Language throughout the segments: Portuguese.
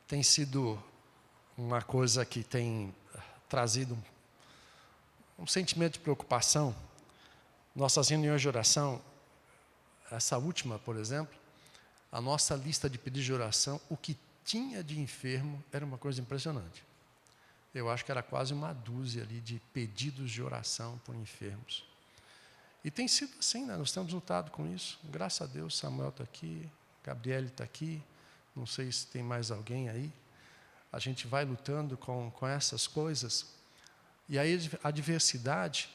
tem sido uma coisa que tem trazido um sentimento de preocupação. Nossas reuniões de oração, essa última, por exemplo, a nossa lista de pedidos de oração, o que tinha de enfermo era uma coisa impressionante. Eu acho que era quase uma dúzia ali de pedidos de oração por enfermos. E tem sido assim, né? Nós temos lutado com isso. Graças a Deus, Samuel está aqui, Gabriele está aqui, não sei se tem mais alguém aí. A gente vai lutando com essas coisas. E aí a diversidade,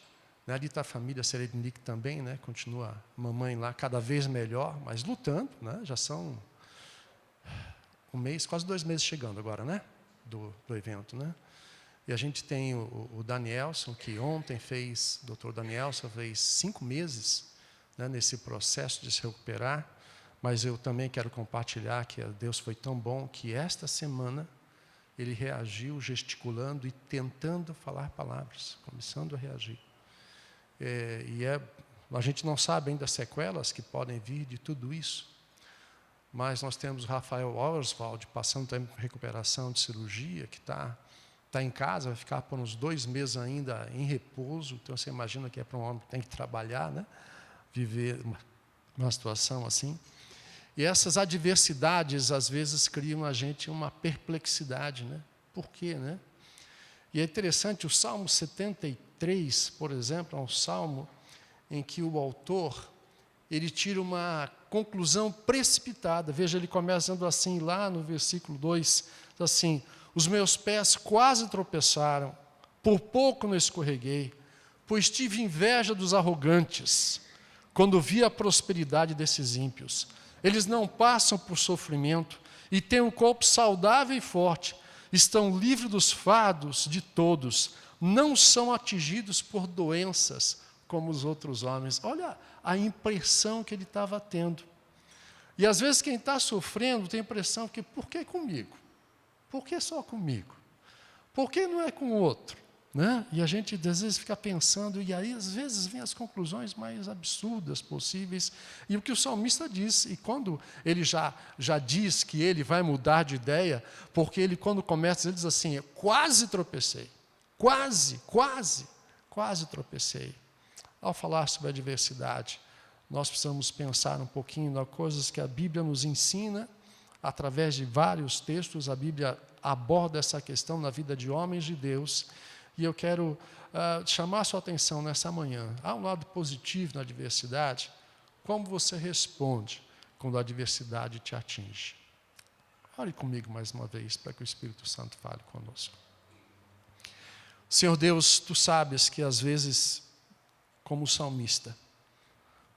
né? Ali está a família Seredinic também, né? Continua a mamãe lá cada vez melhor, mas lutando, né? Já são um mês, quase 2 meses chegando agora, né? Do evento, né? E a gente tem o Danielson, que ontem fez, o doutor Danielson fez 5 meses, né, nesse processo de se recuperar, mas eu também quero compartilhar que Deus foi tão bom que esta semana ele reagiu gesticulando e tentando falar palavras, começando a reagir. A gente não sabe ainda as sequelas que podem vir de tudo isso, mas nós temos o Rafael Oswald passando também por recuperação de cirurgia, que está em casa, vai ficar por uns 2 meses ainda em repouso. Então, você imagina que é para um homem que tem que trabalhar, né? Viver uma situação assim. E essas adversidades, às vezes, criam na gente uma perplexidade, né? Por quê, né? E é interessante, o Salmo 73, por exemplo, é um salmo em que o autor, ele tira uma conclusão precipitada. Veja, ele começa dizendo assim, lá no versículo 2, assim: os meus pés quase tropeçaram, por pouco não escorreguei, pois tive inveja dos arrogantes, quando vi a prosperidade desses ímpios. Eles não passam por sofrimento e têm um corpo saudável e forte, estão livres dos fardos de todos, não são atingidos por doenças como os outros homens. Olha a impressão que ele estava tendo. E às vezes quem está sofrendo tem a impressão que, por que comigo? Por que só comigo? Por que não é com o outro? Né? E a gente, às vezes, fica pensando, e aí, às vezes, vem as conclusões mais absurdas possíveis. E o que o salmista diz, e quando ele já diz que ele vai mudar de ideia, porque ele, quando começa, ele diz assim: quase tropecei, quase tropecei. Ao falar sobre a diversidade, nós precisamos pensar um pouquinho nas coisas que a Bíblia nos ensina. Através de vários textos, a Bíblia aborda essa questão na vida de homens de Deus. E eu quero chamar a sua atenção nessa manhã. Há um lado positivo na adversidade. Como você responde quando a adversidade te atinge? Ore comigo mais uma vez, para que o Espírito Santo fale conosco. Senhor Deus, Tu sabes que às vezes, como salmista,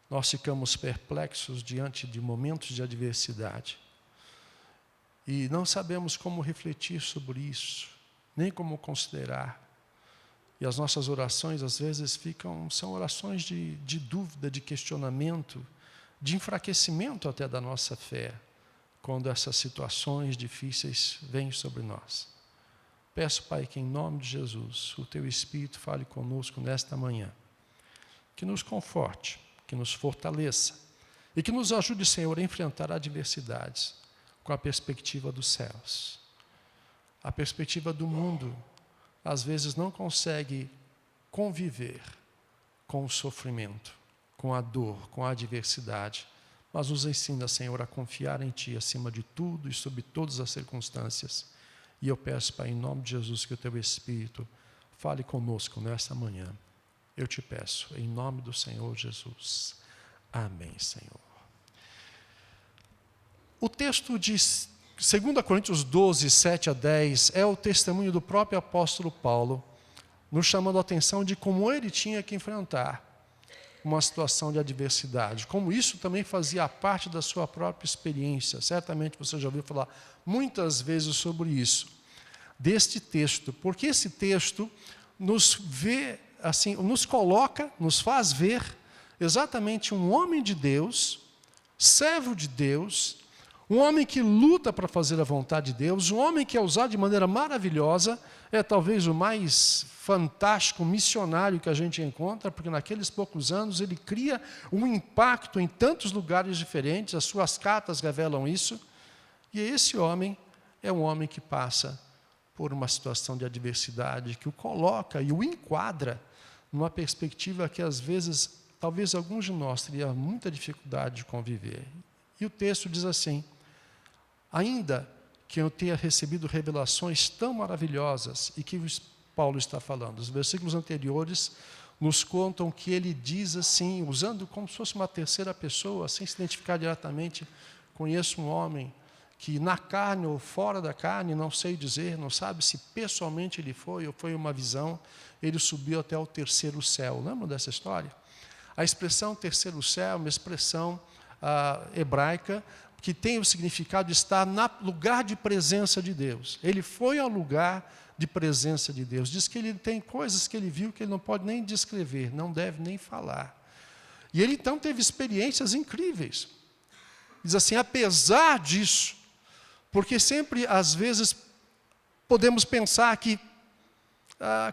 nós ficamos perplexos diante de momentos de adversidade. E não sabemos como refletir sobre isso, nem como considerar. E as nossas orações, às vezes, são orações de dúvida, de questionamento, de enfraquecimento até da nossa fé, quando essas situações difíceis vêm sobre nós. Peço, Pai, que em nome de Jesus, o Teu Espírito fale conosco nesta manhã, que nos conforte, que nos fortaleça e que nos ajude, Senhor, a enfrentar adversidades com a perspectiva dos céus. A perspectiva do mundo, às vezes, não consegue conviver com o sofrimento, com a dor, com a adversidade, mas nos ensina, Senhor, a confiar em Ti acima de tudo e sobre todas as circunstâncias. E eu peço, Pai, em nome de Jesus, que o Teu Espírito fale conosco nesta manhã. Eu te peço, em nome do Senhor Jesus. Amém, Senhor. O texto de 2 Coríntios 12, 7 a 10, é o testemunho do próprio apóstolo Paulo, nos chamando a atenção de como ele tinha que enfrentar uma situação de adversidade, como isso também fazia parte da sua própria experiência. Certamente você já ouviu falar muitas vezes sobre isso, deste texto, porque esse texto nos vê, assim, nos coloca, nos faz ver exatamente um homem de Deus, servo de Deus, um homem que luta para fazer a vontade de Deus, um homem que é usado de maneira maravilhosa, é talvez o mais fantástico missionário que a gente encontra, porque naqueles poucos anos ele cria um impacto em tantos lugares diferentes, as suas cartas revelam isso, e esse homem é um homem que passa por uma situação de adversidade, que o coloca e o enquadra numa perspectiva que, às vezes, talvez alguns de nós teria muita dificuldade de conviver. E o texto diz assim: ainda que eu tenha recebido revelações tão maravilhosas, e que Paulo está falando, os versículos anteriores nos contam que ele diz assim, usando como se fosse uma terceira pessoa, sem se identificar diretamente: conheço um homem que na carne ou fora da carne, não sei dizer, não sabe se pessoalmente ele foi ou foi uma visão, ele subiu até o terceiro céu. Lembram dessa história? A expressão terceiro céu é uma expressão hebraica que tem o significado de estar no lugar de presença de Deus. Ele foi ao lugar de presença de Deus. Diz que ele tem coisas que ele viu que ele não pode nem descrever, não deve nem falar. E ele então teve experiências incríveis. Diz assim: apesar disso, porque sempre, às vezes, podemos pensar que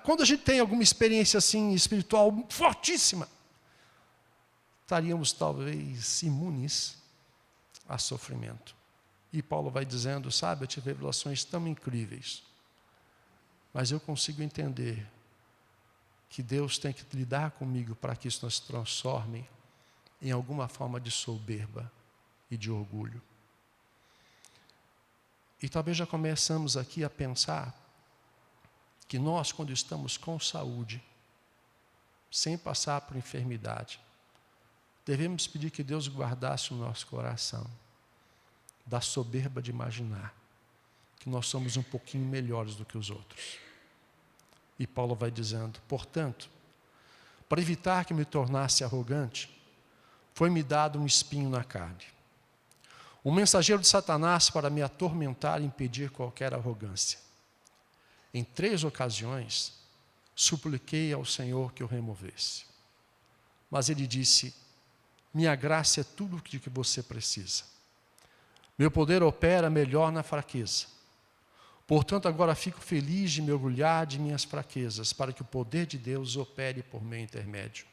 quando a gente tem alguma experiência assim espiritual fortíssima, estaríamos talvez imunes a sofrimento. E Paulo vai dizendo: sabe, eu tive revelações tão incríveis, mas eu consigo entender que Deus tem que lidar comigo para que isso não se transforme em alguma forma de soberba e de orgulho. E talvez já começamos aqui a pensar que nós, quando estamos com saúde, sem passar por enfermidade, devemos pedir que Deus guardasse o nosso coração da soberba de imaginar que nós somos um pouquinho melhores do que os outros. E Paulo vai dizendo: portanto, para evitar que me tornasse arrogante, foi-me dado um espinho na carne, um mensageiro de Satanás para me atormentar e impedir qualquer arrogância. Em 3 ocasiões, supliquei ao Senhor que o removesse. Mas ele disse: minha graça é tudo o que você precisa. Meu poder opera melhor na fraqueza. Portanto, agora fico feliz de me orgulhar de minhas fraquezas, para que o poder de Deus opere por meu intermédio.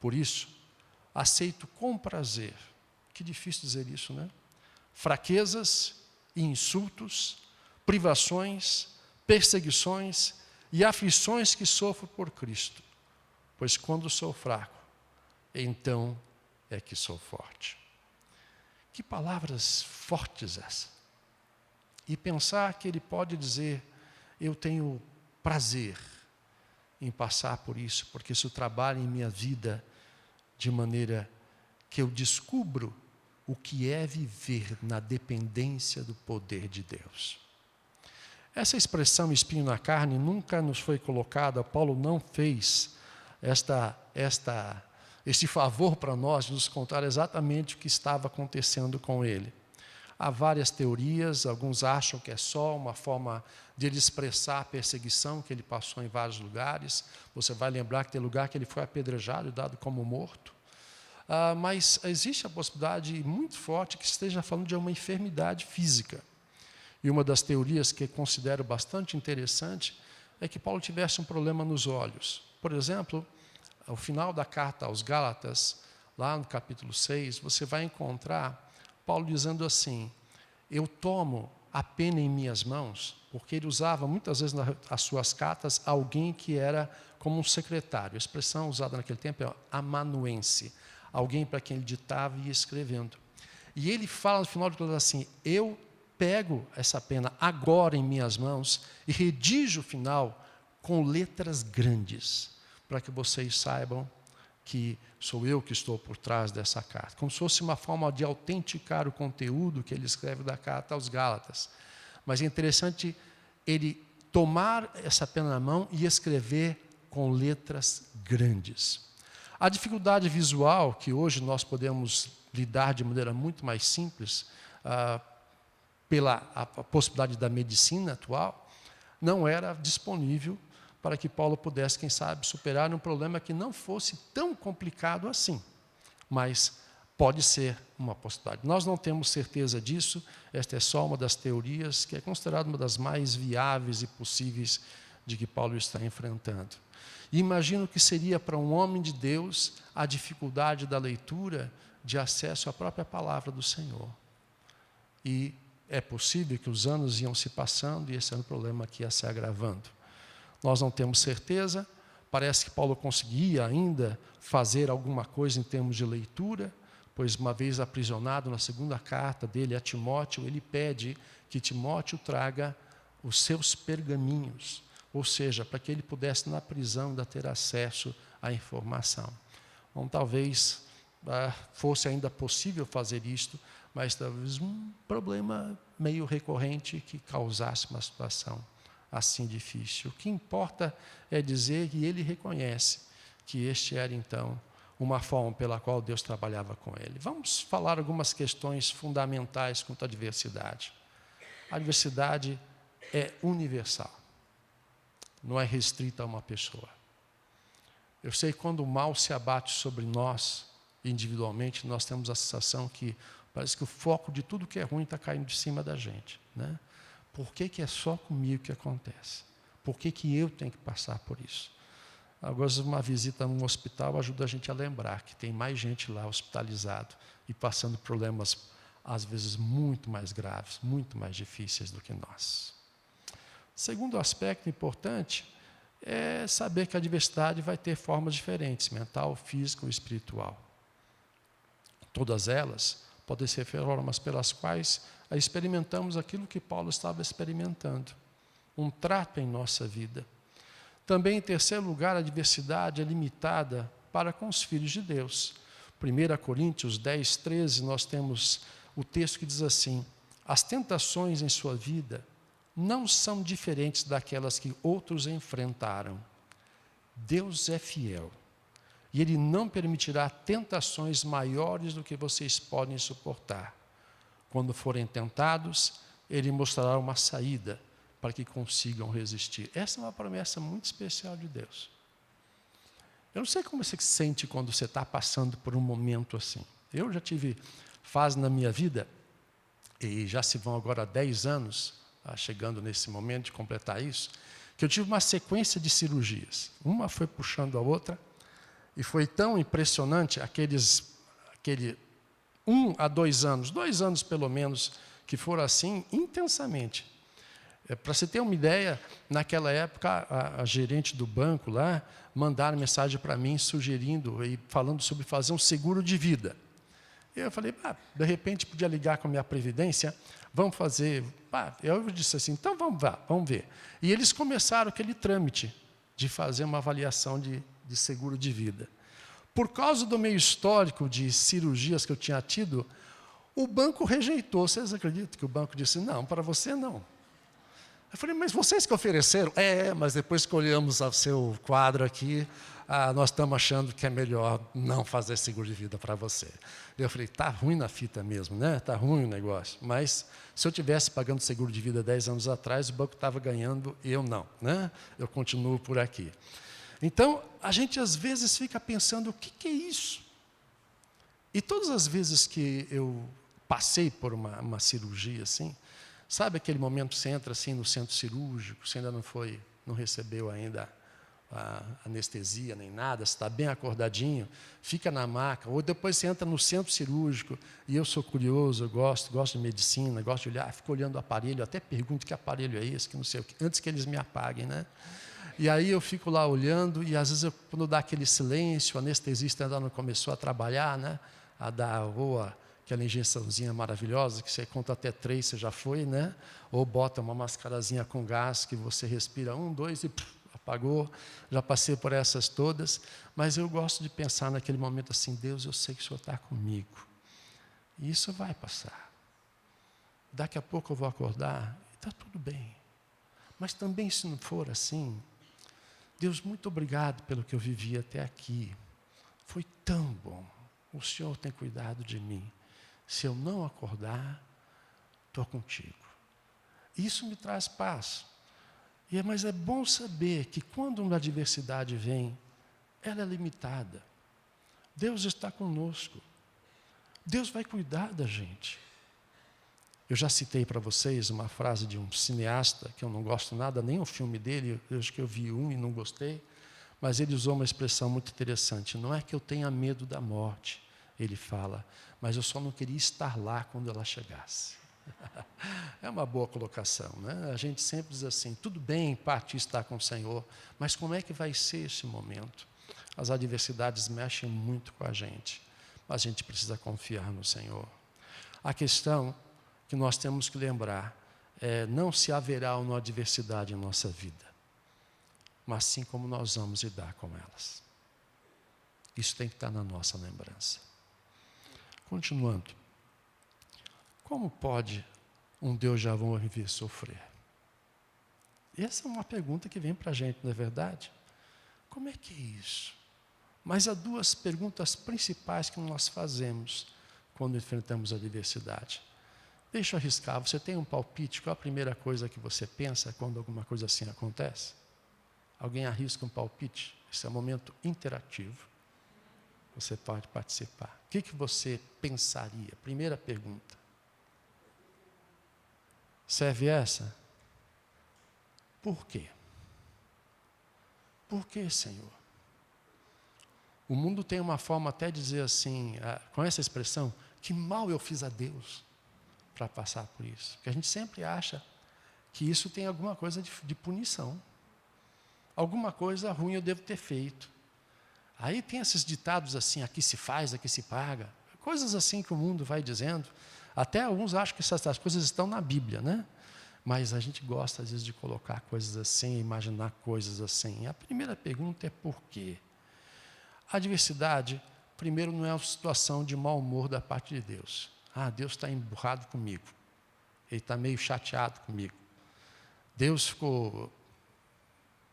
Por isso, aceito com prazer. Que difícil dizer isso, né? Fraquezas e insultos, privações, perseguições e aflições que sofro por Cristo. Pois quando sou fraco, então é que sou forte. Que palavras fortes essas. E pensar que ele pode dizer: eu tenho prazer em passar por isso, porque isso trabalha em minha vida de maneira que eu descubro o que é viver na dependência do poder de Deus. Essa expressão espinho na carne nunca nos foi colocada. Paulo não fez esse favor para nós de nos contar exatamente o que estava acontecendo com ele. Há várias teorias, alguns acham que é só uma forma de ele expressar a perseguição que ele passou em vários lugares. Você vai lembrar que tem lugar que ele foi apedrejado e dado como morto. Mas existe a possibilidade muito forte que esteja falando de uma enfermidade física. E uma das teorias que considero bastante interessante é que Paulo tivesse um problema nos olhos. Por exemplo, ao final da carta aos Gálatas, lá no capítulo 6, você vai encontrar Paulo dizendo assim: eu tomo a pena em minhas mãos, porque ele usava muitas vezes nas suas cartas alguém que era como um secretário. A expressão usada naquele tempo é amanuense, alguém para quem ele ditava e ia escrevendo. E ele fala no final de tudo assim: eu pego essa pena agora em minhas mãos e redijo o final com letras grandes, para que vocês saibam que sou eu que estou por trás dessa carta. Como se fosse uma forma de autenticar o conteúdo que ele escreve da carta aos Gálatas. Mas é interessante ele tomar essa pena na mão e escrever com letras grandes. A dificuldade visual, que hoje nós podemos lidar de maneira muito mais simples, pela a possibilidade da medicina atual, não era disponível para que Paulo pudesse, quem sabe, superar um problema que não fosse tão complicado assim. Mas pode ser uma possibilidade. Nós não temos certeza disso, esta é só uma das teorias que é considerada uma das mais viáveis e possíveis de que Paulo está enfrentando. E imagino que seria para um homem de Deus a dificuldade da leitura de acesso à própria palavra do Senhor. E é possível que os anos iam se passando e esse era um problema que ia se agravando. Nós não temos certeza, parece que Paulo conseguia ainda fazer alguma coisa em termos de leitura, pois uma vez aprisionado na segunda carta dele a Timóteo, ele pede que Timóteo traga os seus pergaminhos, ou seja, para que ele pudesse na prisão ainda ter acesso à informação. Então, talvez fosse ainda possível fazer isto, mas talvez um problema meio recorrente que causasse uma situação assim difícil. O que importa é dizer que ele reconhece que este era então uma forma pela qual Deus trabalhava com ele. Vamos falar algumas questões fundamentais quanto à diversidade. A diversidade é universal, não é restrita a uma pessoa. Eu sei que quando o mal se abate sobre nós, individualmente, nós temos a sensação que parece que o foco de tudo que é ruim está caindo de cima da gente, né? Por que é só comigo que acontece? Por que eu tenho que passar por isso? Agora, uma visita num hospital ajuda a gente a lembrar que tem mais gente lá hospitalizado e passando problemas, às vezes, muito mais graves, muito mais difíceis do que nós. Segundo aspecto importante é saber que a diversidade vai ter formas diferentes, mental, física ou espiritual. Todas elas podem ser formas pelas quais experimentamos aquilo que Paulo estava experimentando, um trato em nossa vida. Também, em terceiro lugar, a diversidade é limitada para com os filhos de Deus. 1 Coríntios 10, 13, nós temos o texto que diz assim: as tentações em sua vida não são diferentes daquelas que outros enfrentaram. Deus é fiel e Ele não permitirá tentações maiores do que vocês podem suportar. Quando forem tentados, Ele mostrará uma saída para que consigam resistir. Essa é uma promessa muito especial de Deus. Eu não sei como você se sente quando você está passando por um momento assim. Eu já tive fase na minha vida, e já se vão agora 10 anos, chegando nesse momento de completar isso, que eu tive uma sequência de cirurgias. Uma foi puxando a outra, e foi tão impressionante, aquele 1 a 2 anos, 2 anos pelo menos, que foram assim intensamente. Para você ter uma ideia, naquela época, a gerente do banco lá mandaram mensagem para mim sugerindo e falando sobre fazer um seguro de vida. E eu falei, de repente podia ligar com a minha previdência, vamos fazer. Eu disse assim, então vamos ver. E eles começaram aquele trâmite de fazer uma avaliação de seguro de vida. Por causa do meu histórico de cirurgias que eu tinha tido, o banco rejeitou. Vocês acreditam que o banco disse, não, para você não. Eu falei, mas vocês que ofereceram? Mas depois que olhamos o seu quadro aqui, nós estamos achando que é melhor não fazer seguro de vida para você. Eu falei, está ruim na fita mesmo, né? Está ruim o negócio. Mas se eu tivesse pagando seguro de vida 10 anos atrás, o banco estava ganhando e eu não, né? Eu continuo por aqui. Então, a gente às vezes fica pensando, o que é isso? E todas as vezes que eu passei por uma cirurgia assim, sabe aquele momento que você entra assim no centro cirúrgico, você ainda não recebeu ainda a anestesia nem nada, você está bem acordadinho, fica na maca, ou depois você entra no centro cirúrgico, e eu sou curioso, eu gosto de medicina, gosto de olhar, fico olhando o aparelho, até pergunto que aparelho é esse, que não sei o que, antes que eles me apaguem, né? E aí eu fico lá olhando, e às vezes quando dá aquele silêncio, o anestesista ainda não começou a trabalhar, né? A dar aquela injeçãozinha maravilhosa, que você conta até 3, você já foi, né? Ou bota uma mascarazinha com gás, que você respira 1, 2 e apagou. Já passei por essas todas, mas eu gosto de pensar naquele momento assim, Deus, eu sei que o Senhor está comigo. E isso vai passar. Daqui a pouco eu vou acordar e está tudo bem. Mas também se não for assim, Deus, muito obrigado pelo que eu vivi até aqui. Foi tão bom. O Senhor tem cuidado de mim. Se eu não acordar, estou contigo. Isso me traz paz. Mas é bom saber que quando uma adversidade vem, ela é limitada. Deus está conosco. Deus vai cuidar da gente. Eu já citei para vocês uma frase de um cineasta, que eu não gosto nada, nem o filme dele, eu acho que eu vi um e não gostei, mas ele usou uma expressão muito interessante. Não é que eu tenha medo da morte, ele fala, mas eu só não queria estar lá quando ela chegasse. É uma boa colocação, né? A gente sempre diz assim, tudo bem, parte estar com o Senhor, mas como é que vai ser esse momento? As adversidades mexem muito com a gente, mas a gente precisa confiar no Senhor. A questão que nós temos que lembrar é, não se haverá uma adversidade em nossa vida, mas sim como nós vamos lidar com elas. Isso tem que estar na nossa lembrança. Continuando. Como pode um Deus de amor viver sofrer? Essa é uma pergunta que vem para a gente, não é verdade? Como é que é isso? Mas há duas perguntas principais que nós fazemos quando enfrentamos a adversidade. Deixa eu arriscar, você tem um palpite? Qual a primeira coisa que você pensa quando alguma coisa assim acontece? Alguém arrisca um palpite? Esse é um momento interativo. Você pode participar. O que você pensaria? Primeira pergunta. Serve essa? Por quê? Por que, Senhor? O mundo tem uma forma até de dizer assim, com essa expressão, que mal eu fiz a Deus para passar por isso. Porque a gente sempre acha que isso tem alguma coisa de punição. Alguma coisa ruim eu devo ter feito. Aí tem esses ditados assim, aqui se faz, aqui se paga. Coisas assim que o mundo vai dizendo. Até alguns acham que essas coisas estão na Bíblia, né? Mas a gente gosta às vezes de colocar coisas assim, imaginar coisas assim. A primeira pergunta é por quê? A adversidade, primeiro, não é uma situação de mau humor da parte de Deus. Ah, Deus está emburrado comigo. Ele está meio chateado comigo. Deus ficou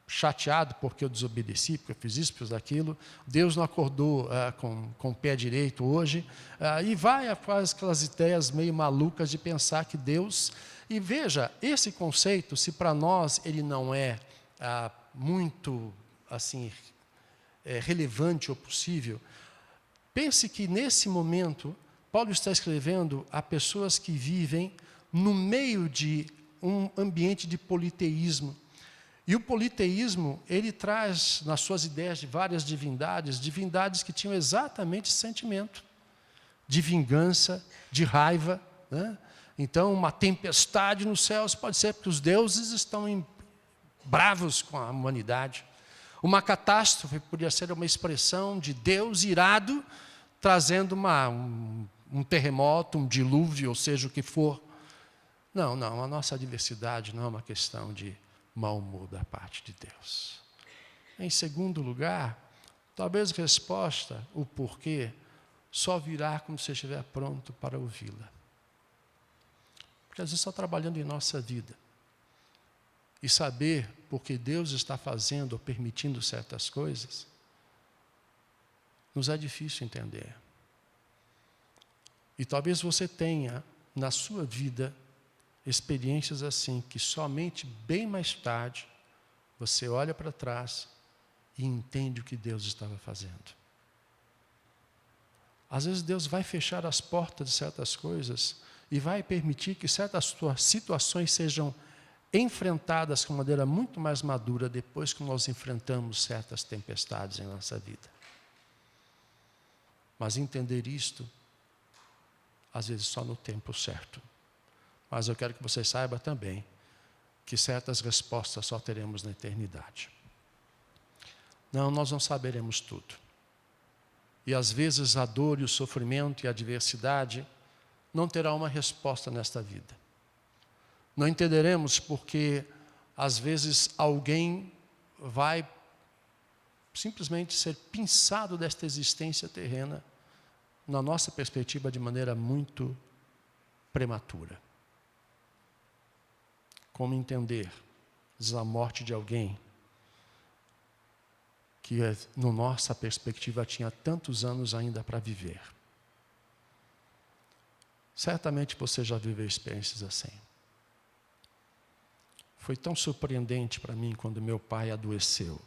chateado porque eu desobedeci, porque eu fiz isso, fiz aquilo. Deus não acordou com o pé direito hoje. E vai faz aquelas ideias meio malucas de pensar que Deus... E veja, esse conceito, se para nós ele não é muito assim, relevante ou possível, pense que nesse momento, Paulo está escrevendo a pessoas que vivem no meio de um ambiente de politeísmo. E o politeísmo, ele traz nas suas ideias de várias divindades que tinham exatamente esse sentimento de vingança, de raiva, né? Então, uma tempestade nos céus pode ser porque os deuses estão bravos com a humanidade. Uma catástrofe poderia ser uma expressão de Deus irado, trazendo um terremoto, um dilúvio, ou seja o que for. Não, a nossa adversidade não é uma questão de mau humor da parte de Deus. Em segundo lugar, talvez a resposta, o porquê, só virá quando você estiver pronto para ouvi-la. Porque às vezes está trabalhando em nossa vida. E saber por que Deus está fazendo ou permitindo certas coisas, nos é difícil entender. E talvez você tenha, na sua vida, experiências assim, que somente bem mais tarde, você olha para trás e entende o que Deus estava fazendo. Às vezes Deus vai fechar as portas de certas coisas e vai permitir que certas situações sejam enfrentadas com maneira muito mais madura depois que nós enfrentamos certas tempestades em nossa vida. Mas entender isto, às vezes só no tempo certo. Mas eu quero que você saiba também que certas respostas só teremos na eternidade. Não, nós não saberemos tudo. E às vezes a dor e o sofrimento e a adversidade não terá uma resposta nesta vida. Não entenderemos porque às vezes alguém vai simplesmente ser pinçado desta existência terrena, na nossa perspectiva, de maneira muito prematura. Como entender a morte de alguém que, na nossa perspectiva, tinha tantos anos ainda para viver? Certamente você já viveu experiências assim. Foi tão surpreendente para mim quando meu pai adoeceu.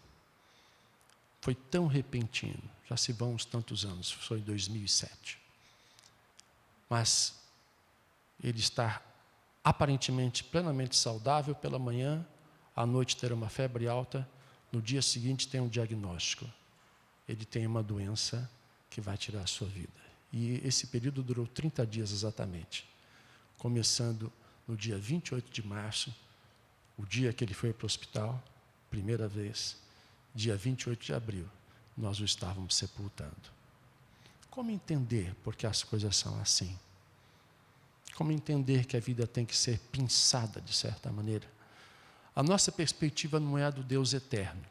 Foi tão repentino. Já se vão uns tantos anos, foi em 2007. Mas ele está aparentemente plenamente saudável pela manhã, à noite ter uma febre alta, no dia seguinte tem um diagnóstico. Ele tem uma doença que vai tirar a sua vida. E esse período durou 30 dias exatamente. começando no dia 28 de março, o dia que ele foi para o hospital, primeira vez, dia 28 de abril, nós o estávamos sepultando. Como entender porque as coisas são assim? Como entender que a vida tem que ser pensada de certa maneira? A nossa perspectiva não é a do Deus eterno.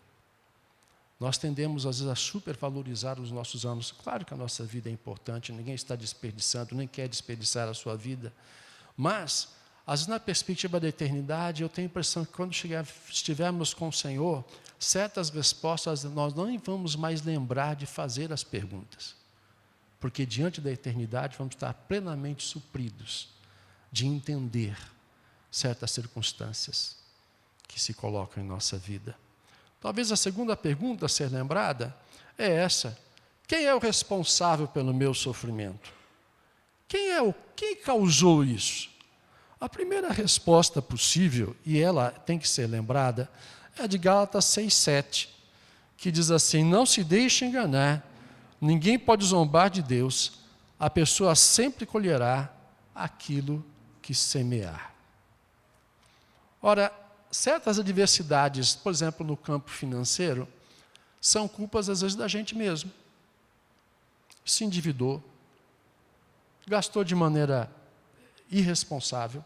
Nós tendemos, às vezes, a supervalorizar os nossos anos. Claro que a nossa vida é importante, ninguém está desperdiçando, nem quer desperdiçar a sua vida. Mas, às vezes, na perspectiva da eternidade, eu tenho a impressão que quando estivermos com o Senhor, certas respostas nós não vamos mais lembrar de fazer as perguntas. Porque diante da eternidade vamos estar plenamente supridos de entender certas circunstâncias que se colocam em nossa vida. Talvez a segunda pergunta a ser lembrada é essa: quem é o responsável pelo meu sofrimento? Quem causou isso? A primeira resposta possível, e ela tem que ser lembrada, é a de Gálatas 6:7, que diz assim: não se deixe enganar, ninguém pode zombar de Deus, a pessoa sempre colherá aquilo que semear. Ora, certas adversidades, por exemplo, no campo financeiro, são culpas às vezes da gente mesmo. Se endividou, gastou de maneira irresponsável,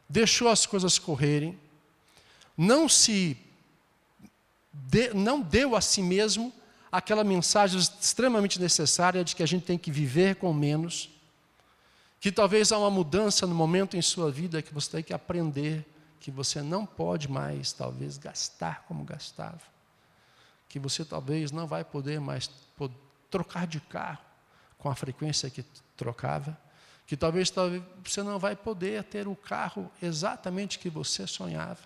deixou as coisas correrem, não deu a si mesmo aquela mensagem extremamente necessária de que a gente tem que viver com menos, que talvez há uma mudança no momento em sua vida que você tem que aprender, que você não pode mais, talvez, gastar como gastava, que você talvez não vai poder mais trocar de carro com a frequência que trocava, que talvez você não vai poder ter o carro exatamente que você sonhava,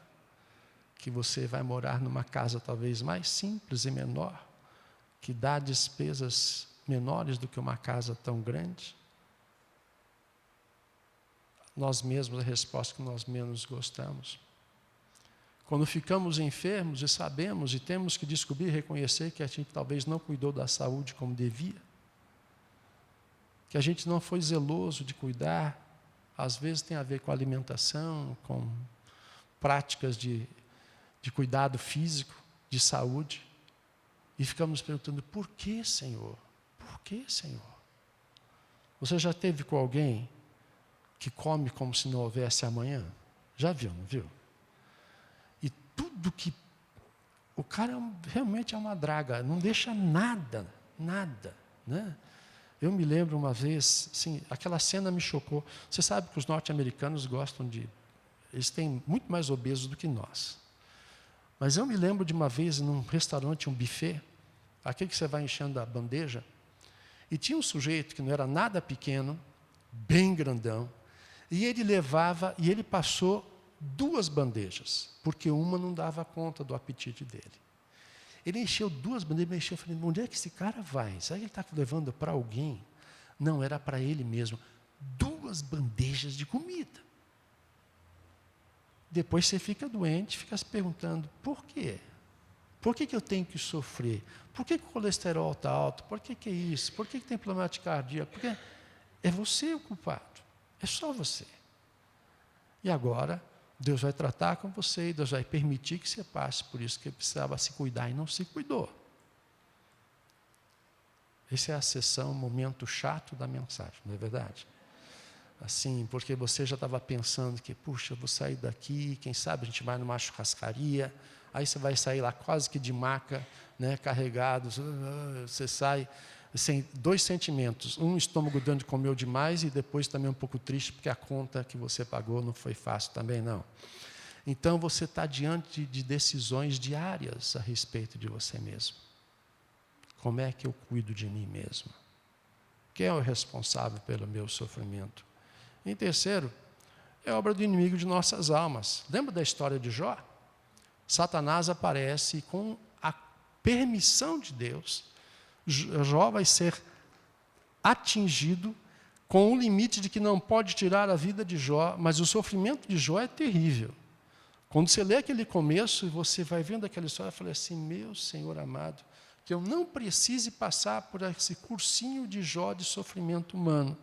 que você vai morar numa casa talvez mais simples e menor, que dá despesas menores do que uma casa tão grande. Nós mesmos, a resposta que nós menos gostamos. Quando ficamos enfermos e sabemos e temos que descobrir e reconhecer que a gente talvez não cuidou da saúde como devia, que a gente não foi zeloso de cuidar, às vezes tem a ver com alimentação, com práticas de cuidado físico, de saúde, e ficamos perguntando: por que, Senhor? Por que, Senhor? Você já esteve com alguém que come como se não houvesse amanhã? Já viu, não viu? E tudo que... O cara realmente é uma draga, não deixa nada, né? Eu me lembro uma vez, assim, aquela cena me chocou. Você sabe que os norte-americanos gostam de... Eles têm muito mais obesos do que nós. Mas eu me lembro de uma vez, num restaurante, um buffet, aquele que você vai enchendo a bandeja, e tinha um sujeito que não era nada pequeno, bem grandão, e ele passou 2 bandejas, porque uma não dava conta do apetite dele. Ele encheu 2 bandejas, eu falei: onde é que esse cara vai? Será que ele está levando para alguém? Não, era para ele mesmo. 2 bandejas de comida. Depois você fica doente, fica se perguntando: por quê? Por que eu tenho que sofrer? Por que o colesterol está alto? Por que é isso? Por que tem problema cardíaco? Porque é você o culpado. É só você. E agora, Deus vai tratar com você e Deus vai permitir que você passe por isso, que ele precisava se cuidar e não se cuidou. Essa é a sessão, o momento chato da mensagem, não é verdade? Assim, porque você já estava pensando que, puxa, eu vou sair daqui, quem sabe a gente vai numa churrascaria, aí você vai sair lá quase que de maca, né, carregado, você sai sem 2 sentimentos: um, estômago dando comeu demais, e depois também um pouco triste porque a conta que você pagou não foi fácil também não. Então você está diante de decisões diárias a respeito de você mesmo. Como é que eu cuido de mim mesmo? Quem é o responsável pelo meu sofrimento? Em terceiro, é obra do inimigo de nossas almas. Lembra da história de Jó? Satanás aparece com a permissão de Deus. Jó vai ser atingido com o limite de que não pode tirar a vida de Jó, mas o sofrimento de Jó é terrível. Quando você lê aquele começo e você vai vendo aquela história, eu falei assim: meu Senhor amado, que eu não precise passar por esse cursinho de Jó de sofrimento humano.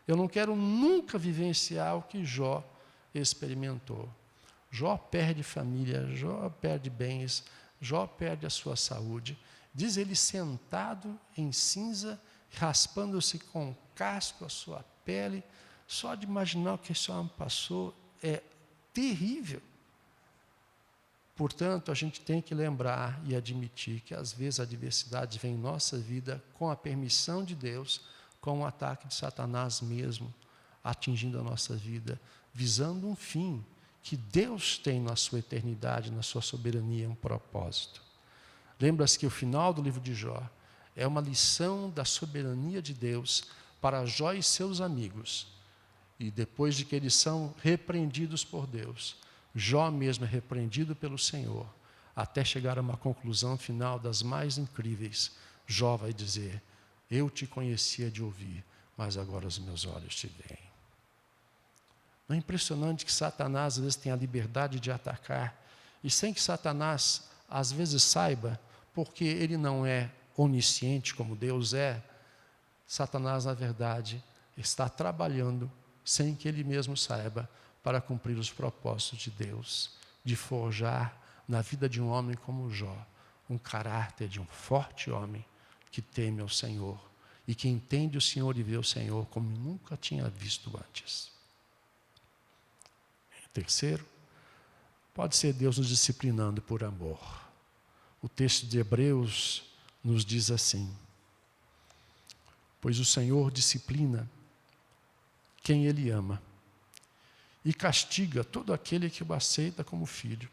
Eu não quero nunca vivenciar o que Jó experimentou. Jó perde família, Jó perde bens, Jó perde a sua saúde. Diz ele sentado em cinza, raspando-se com casco a sua pele. Só de imaginar o que esse homem passou é terrível. Portanto, a gente tem que lembrar e admitir que às vezes a adversidade vem em nossa vida com a permissão de Deus, com o ataque de Satanás mesmo, atingindo a nossa vida, visando um fim que Deus tem na sua eternidade, na sua soberania, um propósito. Lembra-se que o final do livro de Jó é uma lição da soberania de Deus para Jó e seus amigos. E depois de que eles são repreendidos por Deus, Jó mesmo é repreendido pelo Senhor, até chegar a uma conclusão final das mais incríveis. Jó vai dizer: eu te conhecia de ouvir, mas agora os meus olhos te veem. Não é impressionante que Satanás às vezes tem a liberdade de atacar, e sem que Satanás às vezes saiba, porque ele não é onisciente como Deus é, Satanás na verdade está trabalhando sem que ele mesmo saiba, para cumprir os propósitos de Deus, de forjar na vida de um homem como Jó, um caráter de um forte homem que teme ao Senhor e que entende o Senhor e vê o Senhor como nunca tinha visto antes. Terceiro, pode ser Deus nos disciplinando por amor. O texto de Hebreus nos diz assim: pois o Senhor disciplina quem Ele ama, e castiga todo aquele que o aceita como filho.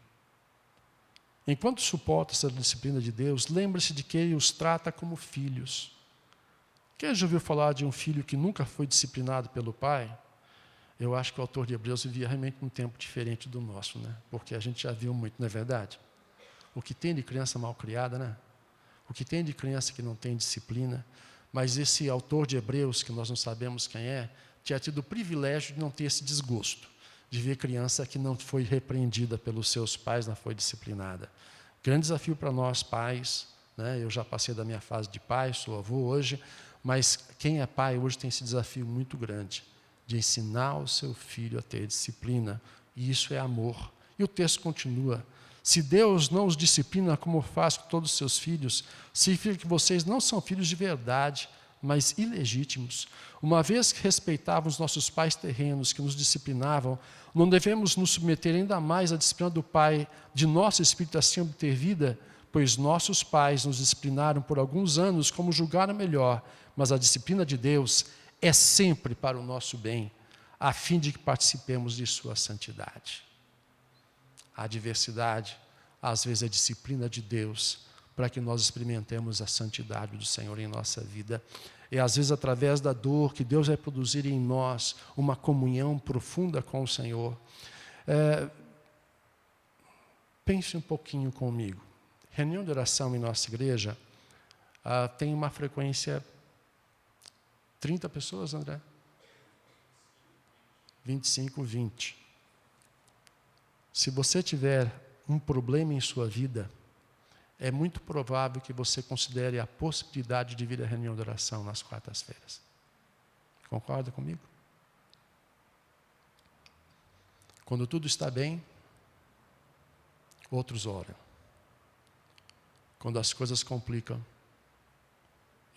Enquanto suporta essa disciplina de Deus, lembre-se de que Ele os trata como filhos. Quem já ouviu falar de um filho que nunca foi disciplinado pelo pai? Eu acho que o autor de Hebreus vivia realmente num tempo diferente do nosso, né? Porque a gente já viu muito, não é verdade? O que tem de criança mal criada, né? O que tem de criança que não tem disciplina. Mas esse autor de Hebreus, que nós não sabemos quem é, tinha tido o privilégio de não ter esse desgosto, de ver criança que não foi repreendida pelos seus pais, não foi disciplinada. Grande desafio para nós pais, né? Eu já passei da minha fase de pai, sou avô hoje, mas quem é pai hoje tem esse desafio muito grande, de ensinar o seu filho a ter disciplina, e isso é amor. E o texto continua: se Deus não os disciplina como faz com todos os seus filhos, significa que vocês não são filhos de verdade, mas ilegítimos. Uma vez que respeitavam os nossos pais terrenos que nos disciplinavam, não devemos nos submeter ainda mais à disciplina do Pai de nosso espírito, assim obter vida, pois nossos pais nos disciplinaram por alguns anos como julgaram melhor, mas a disciplina de Deus é sempre para o nosso bem, a fim de que participemos de sua santidade. A adversidade, às vezes, é a disciplina de Deus, para que nós experimentemos a santidade do Senhor em nossa vida. É às vezes através da dor que Deus vai produzir em nós uma comunhão profunda com o Senhor. Pense um pouquinho comigo. Reunião de oração em nossa igreja tem uma frequência 30 pessoas, André? 25, 20. Se você tiver um problema em sua vida, é muito provável que você considere a possibilidade de vir à reunião de oração nas quartas-feiras. Concorda comigo? Quando tudo está bem, outros oram. Quando as coisas complicam,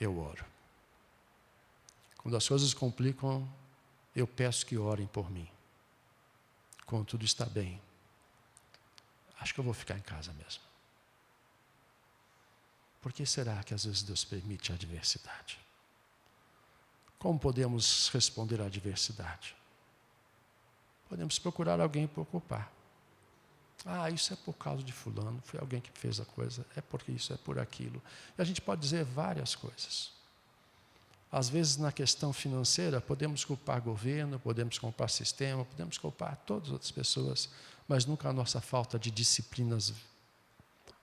eu oro. Quando as coisas complicam, eu peço que orem por mim. Quando tudo está bem, acho que eu vou ficar em casa mesmo. Por que será que às vezes Deus permite a adversidade? Como podemos responder à adversidade? Podemos procurar alguém para ocupar. Isso é por causa de fulano, foi alguém que fez a coisa, é porque isso, é por aquilo. E a gente pode dizer várias coisas. Às vezes, na questão financeira, podemos culpar governo, podemos culpar sistema, podemos culpar todas as outras pessoas, mas nunca a nossa falta de disciplinas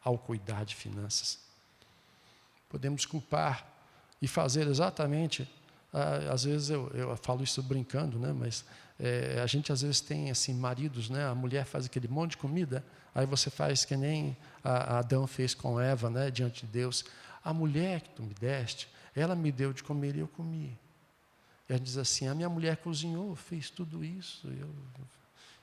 ao cuidar de finanças. Podemos culpar e fazer exatamente, às vezes eu falo isso brincando, né? Mas a gente às vezes tem assim, maridos, né? A mulher faz aquele monte de comida, aí você faz que nem Adão fez com Eva, né? Diante de Deus. A mulher que tu me deste, ela me deu de comer e eu comi. E a gente diz assim, a minha mulher cozinhou, fez tudo isso,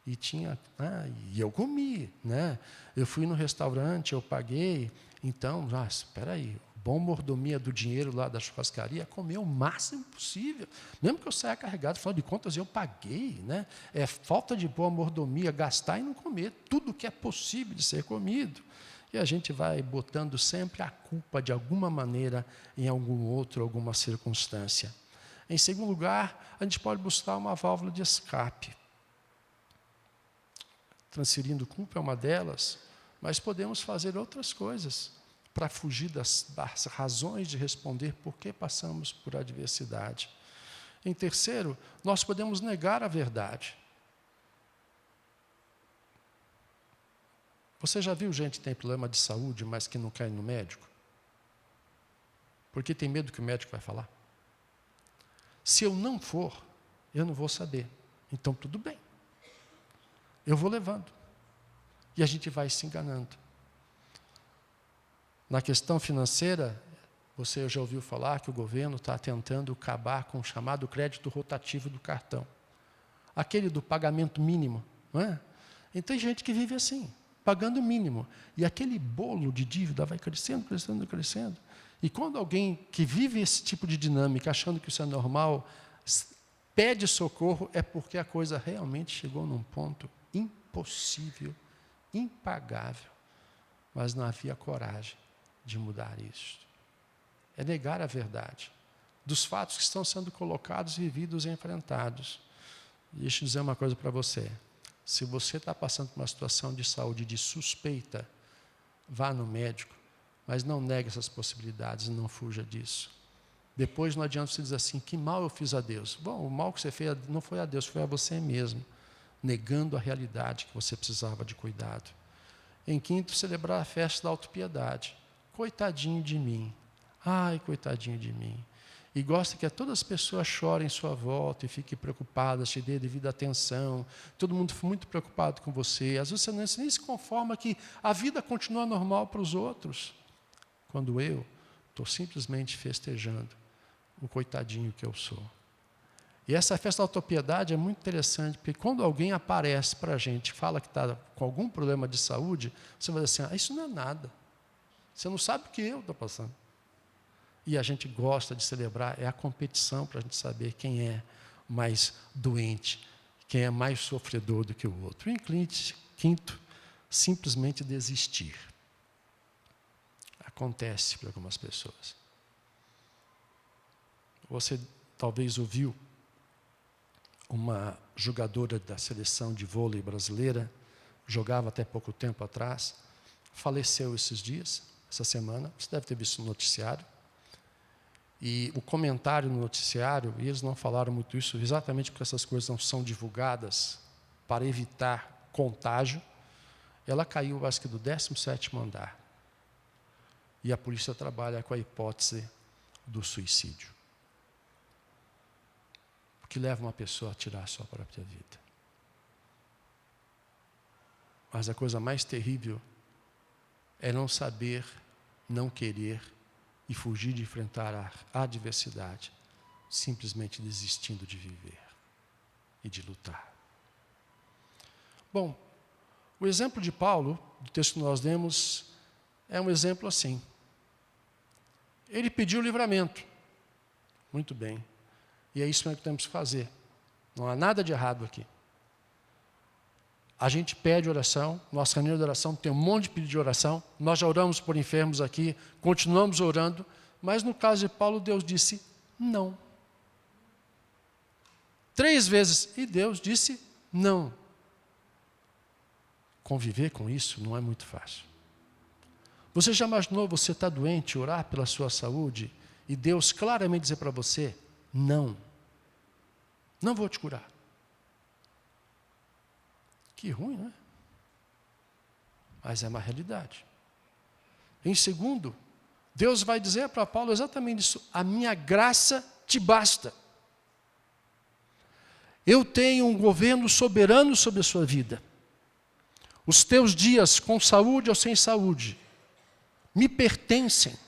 e eu comi, né? Eu fui no restaurante, eu paguei, então, espera aí, bom mordomia do dinheiro lá da churrascaria, comer o máximo possível, mesmo que eu saia carregado, afinal de contas eu paguei, né? É falta de boa mordomia, gastar e não comer tudo que é possível de ser comido. E a gente vai botando sempre a culpa de alguma maneira em algum outro, alguma circunstância. Em segundo lugar, a gente pode buscar uma válvula de escape. Transferindo culpa é uma delas, mas podemos fazer outras coisas para fugir das razões de responder por que passamos por adversidade. Em terceiro, nós podemos negar a verdade. Você já viu gente que tem problema de saúde, mas que não quer ir no médico? Porque tem medo que o médico vai falar. Se eu não for, eu não vou saber. Então, tudo bem. Eu vou levando. E a gente vai se enganando. Na questão financeira, você já ouviu falar que o governo está tentando acabar com o chamado crédito rotativo do cartão. Aquele do pagamento mínimo, não é? Então, tem gente que vive assim, pagando o mínimo. E aquele bolo de dívida vai crescendo, crescendo, crescendo. E quando alguém que vive esse tipo de dinâmica, achando que isso é normal, pede socorro, é porque a coisa realmente chegou num ponto impossível, impagável. Mas não havia coragem de mudar isso. É negar a verdade dos fatos que estão sendo colocados, vividos e enfrentados. Deixa eu dizer uma coisa para você. Se você está passando por uma situação de saúde de suspeita, vá no médico, mas não negue essas possibilidades e não fuja disso. Depois não adianta você dizer assim, que mal eu fiz a Deus. Bom, o mal que você fez não foi a Deus, foi a você mesmo, negando a realidade que você precisava de cuidado. Em quinto, celebrar a festa da autopiedade. Coitadinho de mim. Ai, coitadinho de mim. E gosta que todas as pessoas chorem em sua volta e fiquem preocupadas, te dê devida atenção. Todo mundo muito preocupado com você. Às vezes você nem se conforma que a vida continua normal para os outros. Quando eu estou simplesmente festejando o coitadinho que eu sou. E essa festa da autopiedade é muito interessante, porque quando alguém aparece para a gente, fala que está com algum problema de saúde, você vai dizer assim, isso não é nada. Você não sabe o que eu estou passando. E a gente gosta de celebrar, é a competição para a gente saber quem é mais doente, quem é mais sofredor do que o outro. E quinto, simplesmente desistir. Acontece para algumas pessoas. Você talvez ouviu uma jogadora da seleção de vôlei brasileira, jogava até pouco tempo atrás, faleceu esses dias, essa semana, você deve ter visto no noticiário. E o comentário no noticiário, e eles não falaram muito isso, exatamente porque essas coisas não são divulgadas para evitar contágio, ela caiu, acho que do 17º andar. E a polícia trabalha com a hipótese do suicídio. O que leva uma pessoa a tirar a sua própria vida. Mas a coisa mais terrível é não saber, não querer e fugir de enfrentar a adversidade, simplesmente desistindo de viver e de lutar. Bom, o exemplo de Paulo, do texto que nós lemos, é um exemplo assim. Ele pediu livramento. Muito bem. E é isso mesmo que temos que fazer. Não há nada de errado aqui. A gente pede oração, nossa reunião de oração tem um monte de pedido de oração, nós já oramos por enfermos aqui, continuamos orando, mas no caso de Paulo, Deus disse não. 3 vezes, e Deus disse não. Conviver com isso não é muito fácil. Você já imaginou você estar doente, orar pela sua saúde, e Deus claramente dizer para você, não, não vou te curar. Que ruim, não é? Mas é uma realidade. Em segundo, Deus vai dizer para Paulo exatamente isso, a minha graça te basta. Eu tenho um governo soberano sobre a sua vida. Os teus dias, com saúde ou sem saúde, me pertencem.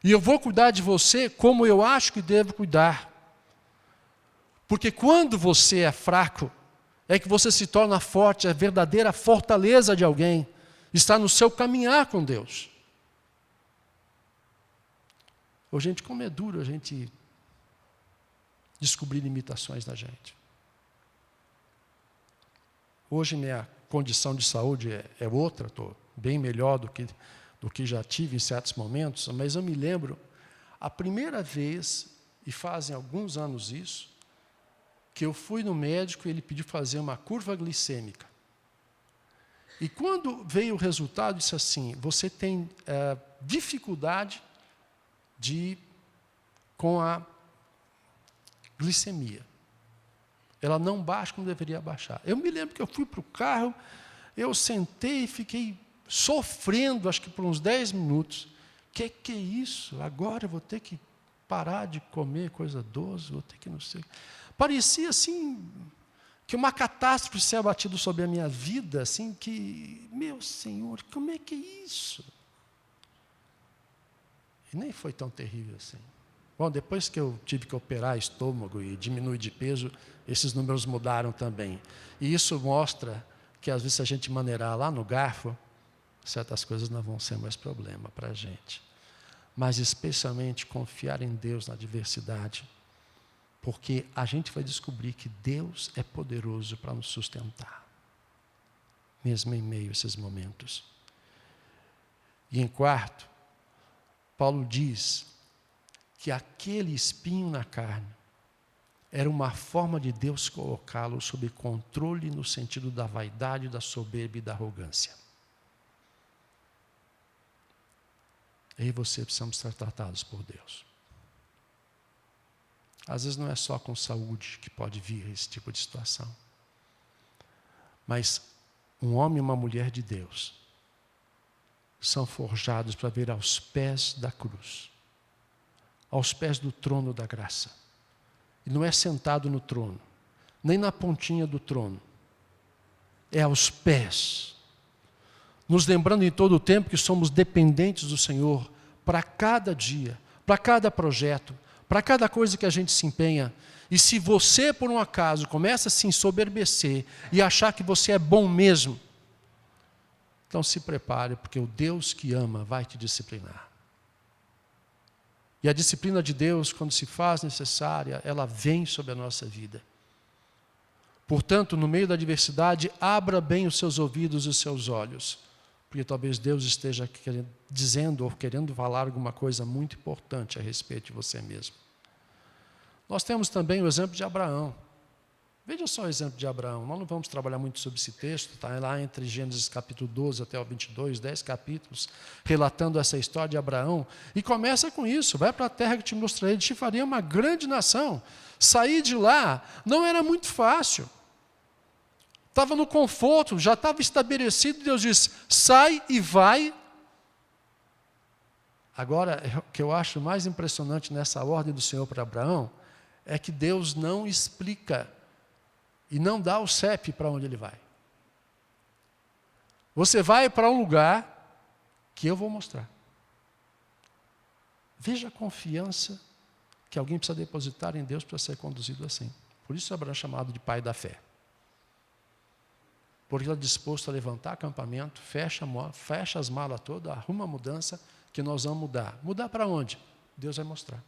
E eu vou cuidar de você como eu acho que devo cuidar. Porque quando você é fraco, é que você se torna forte, a verdadeira fortaleza de alguém está no seu caminhar com Deus. Ô, gente, como é duro a gente descobrir limitações da gente. Hoje minha condição de saúde é outra, estou bem melhor do que já tive em certos momentos, mas eu me lembro, a primeira vez, e fazem alguns anos isso, que eu fui no médico e ele pediu fazer uma curva glicêmica. E quando veio o resultado, disse assim, você tem dificuldade com a glicemia. Ela não baixa como deveria baixar. Eu me lembro que eu fui para o carro, eu sentei e fiquei sofrendo, acho que por uns 10 minutos. Que é isso? Agora eu vou ter que parar de comer coisa doce, vou ter que não sei. Parecia assim, que uma catástrofe se abatido sobre a minha vida, assim, que, meu Senhor, como é que é isso? E nem foi tão terrível assim. Bom, depois que eu tive que operar estômago e diminuir de peso, esses números mudaram também. E isso mostra que, às vezes, se a gente maneirar lá no garfo, certas coisas não vão ser mais problema para a gente. Mas, especialmente, confiar em Deus na adversidade, porque a gente vai descobrir que Deus é poderoso para nos sustentar, mesmo em meio a esses momentos. E, em quarto, Paulo diz que aquele espinho na carne era uma forma de Deus colocá-lo sob controle no sentido da vaidade, da soberba e da arrogância. Eu e você precisamos ser tratados por Deus. Às vezes não é só com saúde que pode vir esse tipo de situação. Mas um homem e uma mulher de Deus são forjados para vir aos pés da cruz, aos pés do trono da graça. E não é sentado no trono, nem na pontinha do trono. É aos pés. Nos lembrando em todo o tempo que somos dependentes do Senhor para cada dia, para cada projeto, para cada coisa que a gente se empenha. E se você, por um acaso, começa a se ensoberbecer e achar que você é bom mesmo, então se prepare, porque o Deus que ama vai te disciplinar. E a disciplina de Deus, quando se faz necessária, ela vem sobre a nossa vida. Portanto, no meio da adversidade, abra bem os seus ouvidos e os seus olhos, porque talvez Deus esteja dizendo ou querendo falar alguma coisa muito importante a respeito de você mesmo. Nós temos também o exemplo de Abraão. Veja só o exemplo de Abraão. Nós não vamos trabalhar muito sobre esse texto, está lá entre Gênesis capítulo 12 até o 22, 10 capítulos, relatando essa história de Abraão. E começa com isso, vai para a terra que te mostrarei, te faria uma grande nação. Sair de lá não era muito fácil. Estava no conforto, já estava estabelecido, Deus diz, sai e vai. Agora, o que eu acho mais impressionante nessa ordem do Senhor para Abraão, é que Deus não explica e não dá o CEP para onde ele vai. Você vai para um lugar que eu vou mostrar. Veja a confiança que alguém precisa depositar em Deus para ser conduzido assim. Por isso Abraão é chamado de pai da fé. Porque ele é disposto a levantar acampamento, fecha as malas todas, arruma a mudança, que nós vamos mudar. Mudar para onde? Deus vai mostrar.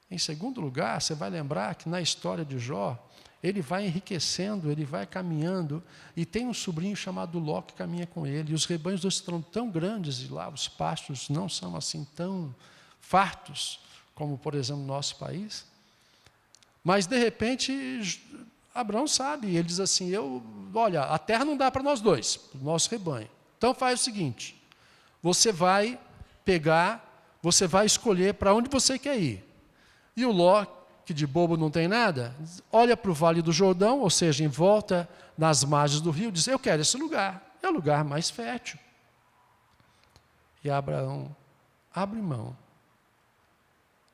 Em segundo lugar, você vai lembrar que na história de Jó, ele vai enriquecendo, ele vai caminhando, e tem um sobrinho chamado Ló que caminha com ele, e os rebanhos estão tão grandes, e lá os pastos não são assim tão fartos, como, por exemplo, no nosso país. Mas, de repente, Abraão sabe, ele diz assim, olha, a terra não dá para nós dois, para o nosso rebanho. Então faz o seguinte, você vai escolher para onde você quer ir. E o Ló, que de bobo não tem nada, olha para o Vale do Jordão, ou seja, em volta, nas margens do rio, diz, eu quero esse lugar, é o lugar mais fértil. E Abraão abre mão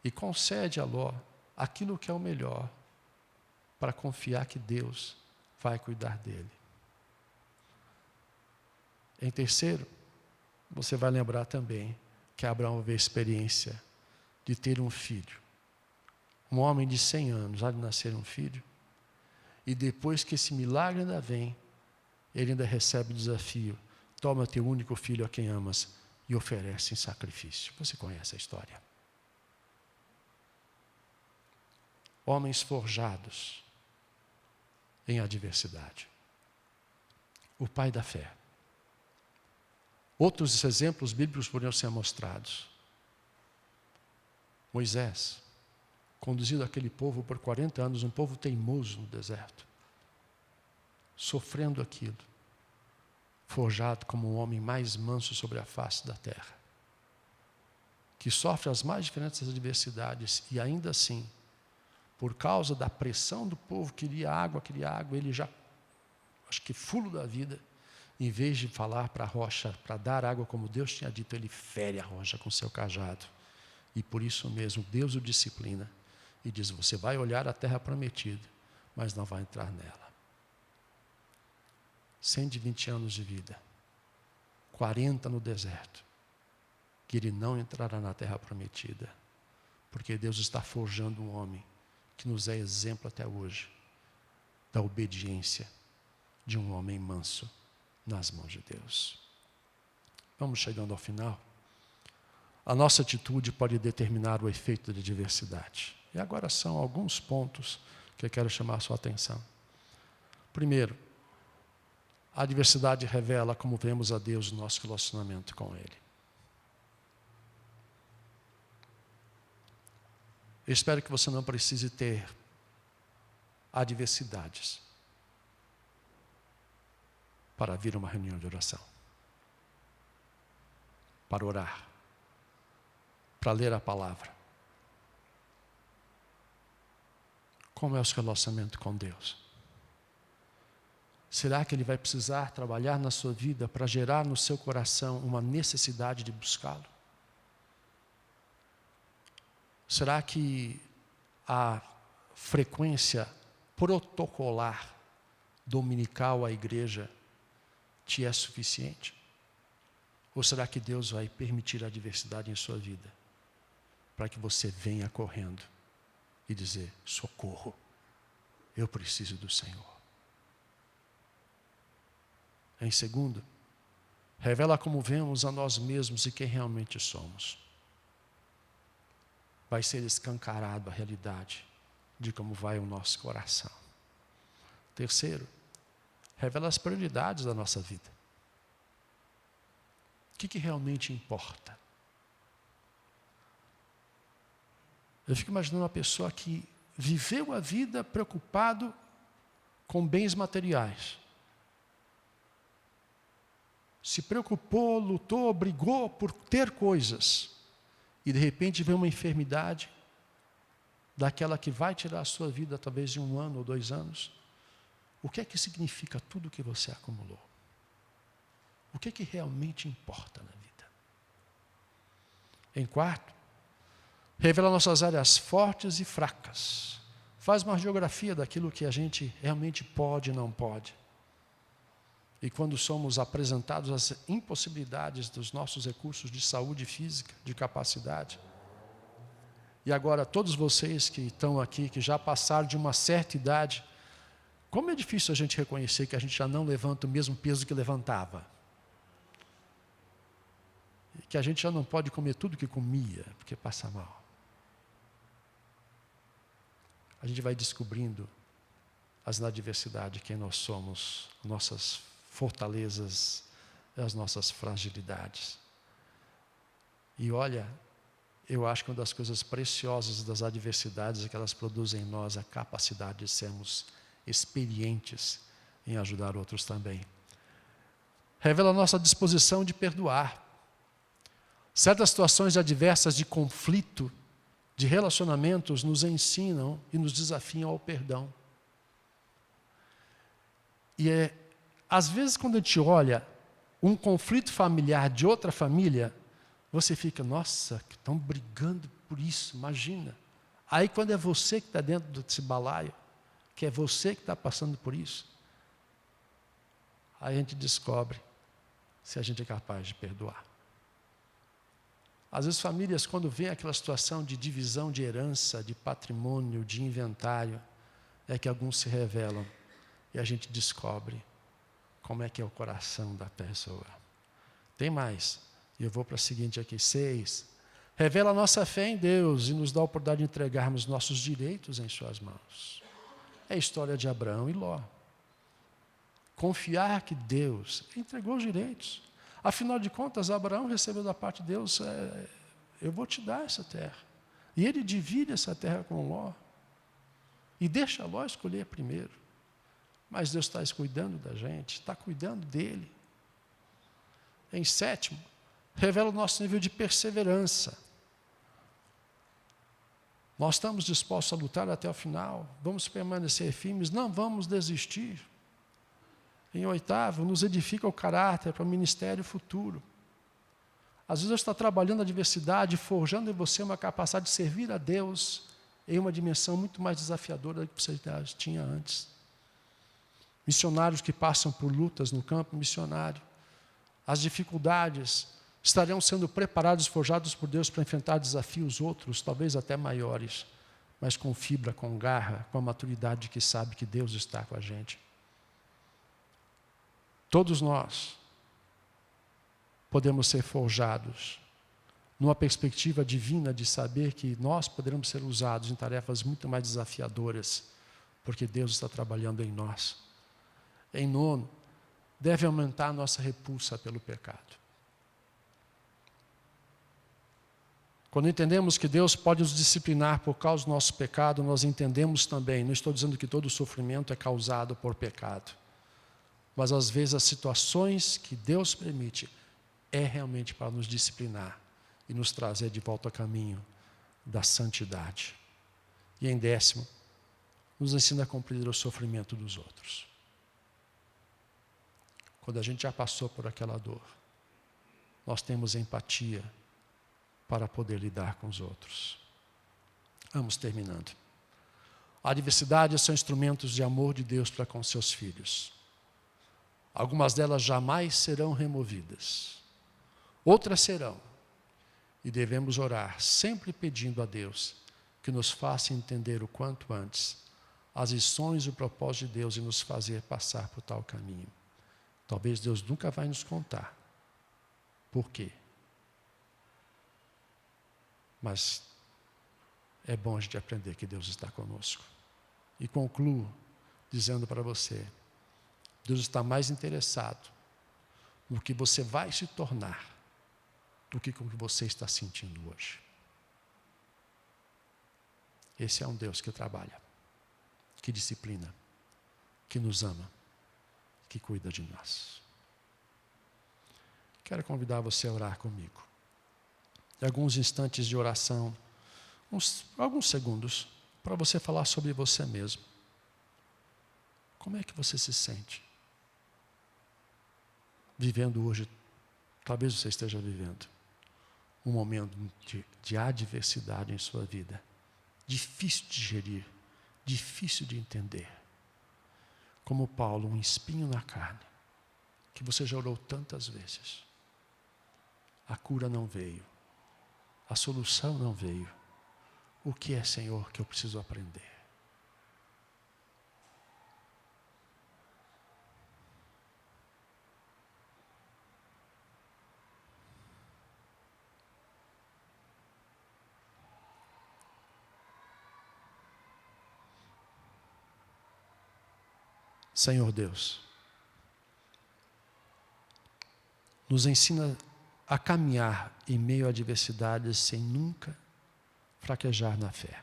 e concede a Ló aquilo que é o melhor, para confiar que Deus vai cuidar dele. Em terceiro, você vai lembrar também que Abraão teve a experiência de ter um filho um homem de 100 anos, há de nascer um filho, e depois que esse milagre ainda vem, ele ainda recebe o desafio: toma teu único filho a quem amas e oferece em sacrifício. Você conhece a história. Homens forjados em adversidade. O pai da fé. Outros exemplos bíblicos poderiam ser mostrados. Moisés, conduzindo aquele povo por 40 anos, um povo teimoso no deserto, sofrendo aquilo, forjado como o homem mais manso sobre a face da terra, que sofre as mais diferentes adversidades e ainda assim, por causa da pressão do povo, queria água, ele já, acho que fulo da vida, em vez de falar para a rocha, para dar água como Deus tinha dito, ele fere a rocha com seu cajado. E por isso mesmo, Deus o disciplina e diz: você vai olhar a terra prometida, mas não vai entrar nela. 120 anos de vida, 40 no deserto, que ele não entrará na terra prometida, porque Deus está forjando um homem que nos é exemplo até hoje da obediência de um homem manso nas mãos de Deus. Vamos chegando ao final. A nossa atitude pode determinar o efeito da adversidade. E agora são alguns pontos que eu quero chamar a sua atenção. Primeiro, a adversidade revela como vemos a Deus no nosso relacionamento com Ele. Eu espero que você não precise ter adversidades para vir a uma reunião de oração, para orar, para ler a palavra. Como é o seu relacionamento com Deus? Será que Ele vai precisar trabalhar na sua vida para gerar no seu coração uma necessidade de buscá-lo? Será que a frequência protocolar dominical à igreja te é suficiente? Ou será que Deus vai permitir a adversidade em sua vida para que você venha correndo e dizer: socorro, eu preciso do Senhor? Em segundo, revela como vemos a nós mesmos e quem realmente somos. Vai ser escancarado a realidade de como vai o nosso coração. Terceiro, revela as prioridades da nossa vida. O que realmente importa? Eu fico imaginando uma pessoa que viveu a vida preocupado com bens materiais. Se preocupou, lutou, brigou por ter coisas. E de repente vem uma enfermidade, daquela que vai tirar a sua vida talvez de 1 ano ou 2 anos. O que é que significa tudo que você acumulou? O que é que realmente importa na vida? Em quarto, revela nossas áreas fortes e fracas. Faz uma geografia daquilo que a gente realmente pode e não pode. E quando somos apresentados às impossibilidades dos nossos recursos de saúde física, de capacidade. E agora todos vocês que estão aqui, que já passaram de uma certa idade, como é difícil a gente reconhecer que a gente já não levanta o mesmo peso que levantava. E que a gente já não pode comer tudo que comia, porque passa mal. A gente vai descobrindo na adversidade quem nós somos, nossas fortalezas e as nossas fragilidades. E olha, eu acho que uma das coisas preciosas das adversidades é que elas produzem em nós a capacidade de sermos experientes em ajudar outros também. Revela a nossa disposição de perdoar. Certas situações adversas de conflito, de relacionamentos, nos ensinam e nos desafiam ao perdão. E às vezes quando a gente olha um conflito familiar de outra família, você fica: nossa, que estão brigando por isso, imagina. Aí quando é você que está dentro desse balaio, que é você que está passando por isso, aí a gente descobre se a gente é capaz de perdoar. Às vezes famílias, quando vem aquela situação de divisão de herança, de patrimônio, de inventário, é que alguns se revelam e a gente descobre como é que é o coração da pessoa. Tem mais. E eu vou para a seguinte aqui, 6. Revela a nossa fé em Deus e nos dá a oportunidade de entregarmos nossos direitos em suas mãos. É a história de Abraão e Ló. Confiar que Deus entregou os direitos. Afinal de contas, Abraão recebeu da parte de Deus, eu vou te dar essa terra. E ele divide essa terra com Ló. E deixa Ló escolher primeiro. Mas Deus está cuidando da gente, está cuidando dele. Em 7, revela o nosso nível de perseverança. Nós estamos dispostos a lutar até o final, vamos permanecer firmes, não vamos desistir. Em 8, nos edifica o caráter para o ministério futuro. Às vezes Deus está trabalhando a diversidade, forjando em você uma capacidade de servir a Deus em uma dimensão muito mais desafiadora do que você tinha antes. Missionários que passam por lutas no campo missionário, as dificuldades estarão sendo preparados, forjados por Deus para enfrentar desafios outros, talvez até maiores, mas com fibra, com garra, com a maturidade que sabe que Deus está com a gente. Todos nós podemos ser forjados numa perspectiva divina de saber que nós poderemos ser usados em tarefas muito mais desafiadoras, porque Deus está trabalhando em nós. Em 9, deve aumentar a nossa repulsa pelo pecado. Quando entendemos que Deus pode nos disciplinar por causa do nosso pecado, nós entendemos também, não estou dizendo que todo sofrimento é causado por pecado, mas às vezes as situações que Deus permite é realmente para nos disciplinar e nos trazer de volta ao caminho da santidade. E em 10, nos ensina a compreender o sofrimento dos outros. Quando a gente já passou por aquela dor, nós temos empatia para poder lidar com os outros. Vamos terminando. A adversidade são instrumentos de amor de Deus para com seus filhos. Algumas delas jamais serão removidas. Outras serão. E devemos orar, sempre pedindo a Deus que nos faça entender o quanto antes as lições e o propósito de Deus e nos fazer passar por tal caminho. Talvez Deus nunca vai nos contar. Por quê? Mas é bom a gente aprender que Deus está conosco. E concluo dizendo para você, Deus está mais interessado no que você vai se tornar do que com o que você está sentindo hoje. Esse é um Deus que trabalha, que disciplina, que nos ama, que cuida de nós. Quero convidar você a orar comigo. Em alguns instantes de oração, alguns segundos, para você falar sobre você mesmo. Como é que você se sente? Vivendo hoje, talvez você esteja vivendo um momento de adversidade em sua vida. Difícil de gerir, difícil de entender. Como Paulo, um espinho na carne, que você já orou tantas vezes. A cura não veio. A solução não veio. O que é, Senhor, que eu preciso aprender? Senhor Deus, nos ensina a caminhar em meio a adversidades sem nunca fraquejar na fé.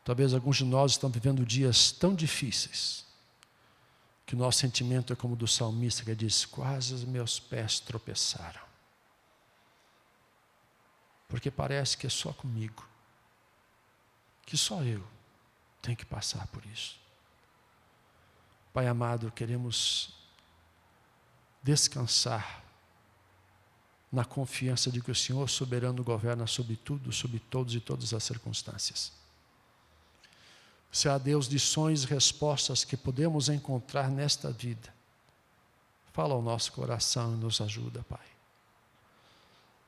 Talvez alguns de nós estão vivendo dias tão difíceis que o nosso sentimento é como o do salmista que diz, quase os meus pés tropeçaram. Porque parece que é só comigo, que só eu tenho que passar por isso. Pai amado, queremos descansar na confiança de que o Senhor soberano governa sobre tudo, sobre todos e todas as circunstâncias. Se há Deus lições e respostas que podemos encontrar nesta vida, fala ao nosso coração e nos ajuda, Pai.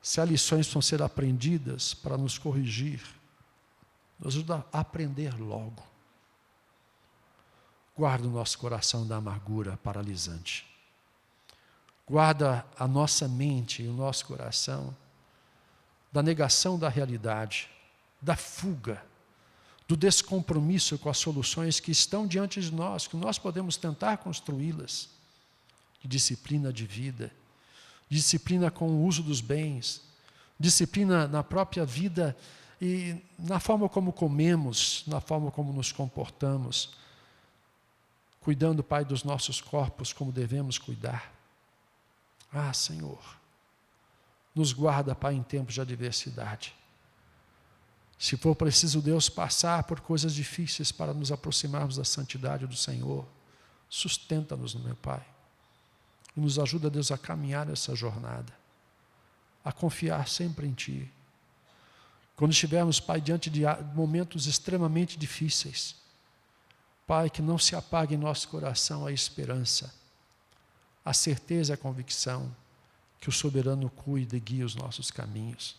Se há lições que precisam ser aprendidas para nos corrigir, nos ajuda a aprender logo. Guarda o nosso coração da amargura paralisante. Guarda a nossa mente e o nosso coração da negação da realidade, da fuga, do descompromisso com as soluções que estão diante de nós, que nós podemos tentar construí-las. Disciplina de vida, disciplina com o uso dos bens, disciplina na própria vida e na forma como comemos, na forma como nos comportamos, cuidando, Pai, dos nossos corpos como devemos cuidar. Ah, Senhor, nos guarda, Pai, em tempos de adversidade. Se for preciso, Deus, passar por coisas difíceis para nos aproximarmos da santidade do Senhor, sustenta-nos, meu Pai. E nos ajuda, Deus, a caminhar essa jornada, a confiar sempre em Ti. Quando estivermos, Pai, diante de momentos extremamente difíceis, Pai, que não se apague em nosso coração a esperança, a certeza e a convicção que o soberano cuida e guia os nossos caminhos.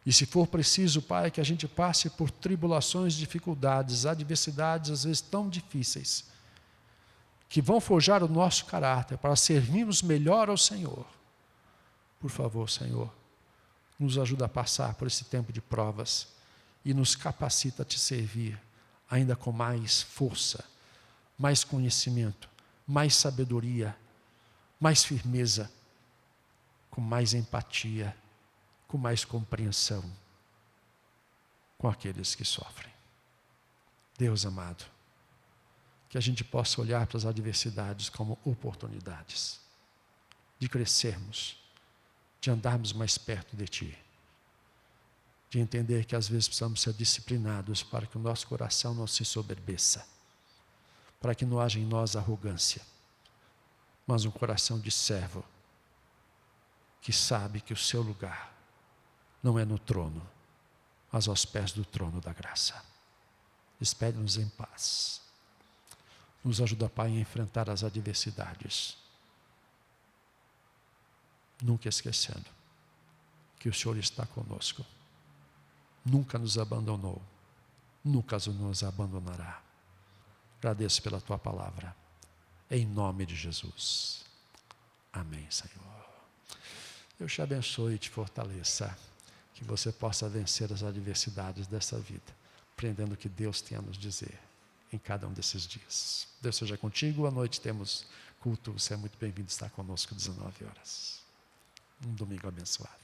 E se for preciso, Pai, que a gente passe por tribulações, dificuldades, adversidades, às vezes tão difíceis, que vão forjar o nosso caráter para servirmos melhor ao Senhor. Por favor, Senhor, nos ajuda a passar por esse tempo de provas e nos capacita a Te servir ainda com mais força, mais conhecimento, mais sabedoria, mais firmeza, com mais empatia, com mais compreensão com aqueles que sofrem. Deus amado, que a gente possa olhar para as adversidades como oportunidades de crescermos, de andarmos mais perto de Ti, de entender que às vezes precisamos ser disciplinados para que o nosso coração não se soberbeça, para que não haja em nós arrogância, mas um coração de servo, que sabe que o seu lugar não é no trono, mas aos pés do trono da graça. Despede-nos em paz. Nos ajuda, Pai, a enfrentar as adversidades, nunca esquecendo que o Senhor está conosco, nunca nos abandonou, nunca nos abandonará. Agradeço pela Tua palavra, em nome de Jesus. Amém, Senhor. Deus te abençoe e te fortaleça, que você possa vencer as adversidades dessa vida, aprendendo o que Deus tem a nos dizer em cada um desses dias. Deus seja contigo. À noite temos culto. Você é muito bem-vindo a estar conosco às 19 horas. Um domingo abençoado.